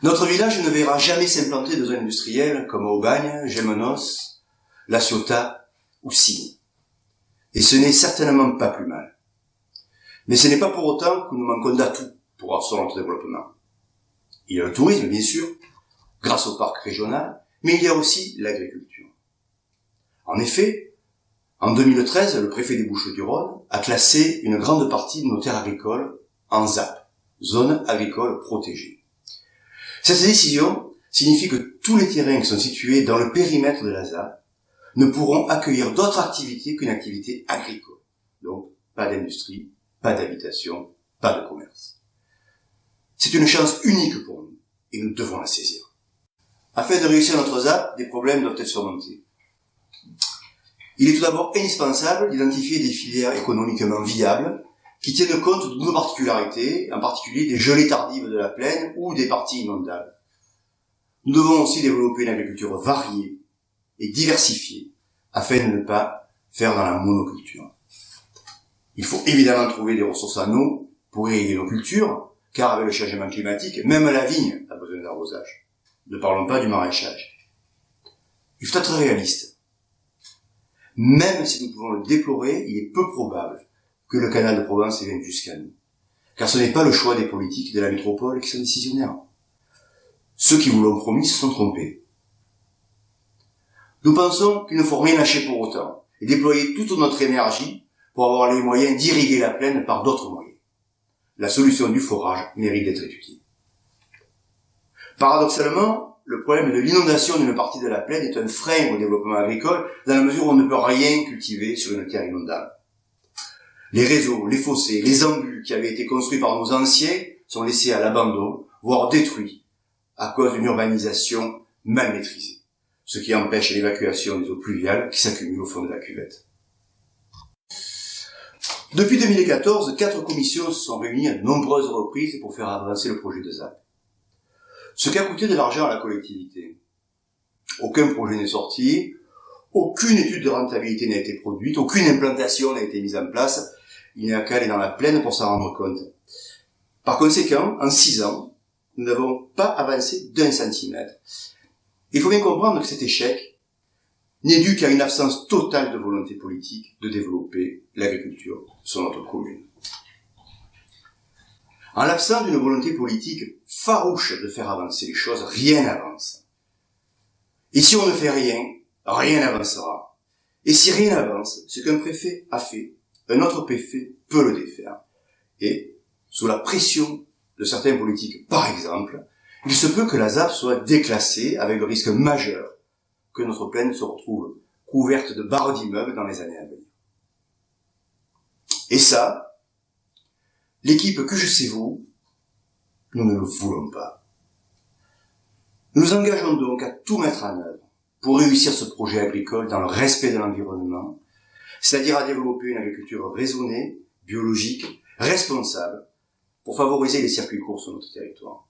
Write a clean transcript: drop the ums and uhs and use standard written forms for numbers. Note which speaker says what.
Speaker 1: Notre village ne verra jamais s'implanter de zones industrielles comme Aubagne, Gémenos, La Ciotat ou Signes. Et ce n'est certainement pas plus mal. Mais ce n'est pas pour autant que nous manquons d'atouts pour assurer notre développement. Il y a le tourisme, bien sûr, grâce au parc régional, mais il y a aussi l'agriculture. En effet, en 2013, le préfet des Bouches-du-Rhône a classé une grande partie de nos terres agricoles en ZAP, zone agricole protégée. Cette décision signifie que tous les terrains qui sont situés dans le périmètre de la ZAP ne pourront accueillir d'autres activités qu'une activité agricole. Donc, pas d'industrie, pas d'habitation, pas de commerce. C'est une chance unique pour nous, et nous devons la saisir. Afin de réussir notre ZAP, des problèmes doivent être surmontés. Il est tout d'abord indispensable d'identifier des filières économiquement viables qui tiennent compte de nos particularités, en particulier des gelées tardives de la plaine ou des parties inondables. Nous devons aussi développer une agriculture variée et diversifiée afin de ne pas faire dans la monoculture. Il faut évidemment trouver des ressources en eau pour irriguer nos cultures, car avec le changement climatique, même la vigne a besoin d'arrosage. Ne parlons pas du maraîchage. Il faut être réaliste. Même si nous pouvons le déplorer, il est peu probable que le canal de Provence vienne jusqu'à nous. Car ce n'est pas le choix des politiques de la métropole qui sont décisionnaires. Ceux qui vous l'ont promis se sont trompés. Nous pensons qu'il ne faut rien lâcher pour autant et déployer toute notre énergie pour avoir les moyens d'irriguer la plaine par d'autres moyens. La solution du forage mérite d'être étudiée. Paradoxalement, le problème de l'inondation d'une partie de la plaine est un frein au développement agricole dans la mesure où on ne peut rien cultiver sur une terre inondable. Les réseaux, les fossés, les embus qui avaient été construits par nos anciens sont laissés à l'abandon, voire détruits, à cause d'une urbanisation mal maîtrisée, ce qui empêche l'évacuation des eaux pluviales qui s'accumulent au fond de la cuvette. Depuis 2014, 4 commissions se sont réunies à de nombreuses reprises pour faire avancer le projet de ZAP. Ce qui a coûté de l'argent à la collectivité. Aucun projet n'est sorti, aucune étude de rentabilité n'a été produite, aucune implantation n'a été mise en place, il n'y a qu'à aller dans la plaine pour s'en rendre compte. Par conséquent, en 6 ans, nous n'avons pas avancé d'1 centimètre. Il faut bien comprendre que cet échec n'est dû qu'à une absence totale de volonté politique de développer l'agriculture sur notre commune. En l'absence d'une volonté politique farouche de faire avancer les choses, rien n'avance. Et si on ne fait rien, rien n'avancera. Et si rien n'avance, ce qu'un préfet a fait, un autre préfet peut le défaire. Et, sous la pression de certains politiques, par exemple, il se peut que la ZAP soit déclassée avec le risque majeur que notre plaine se retrouve couverte de barres d'immeubles dans les années à venir. Et ça, l'équipe que je sais vous, nous ne le voulons pas. Nous nous engageons donc à tout mettre en œuvre pour réussir ce projet agricole dans le respect de l'environnement, c'est-à-dire à développer une agriculture raisonnée, biologique, responsable, pour favoriser les circuits courts sur notre territoire.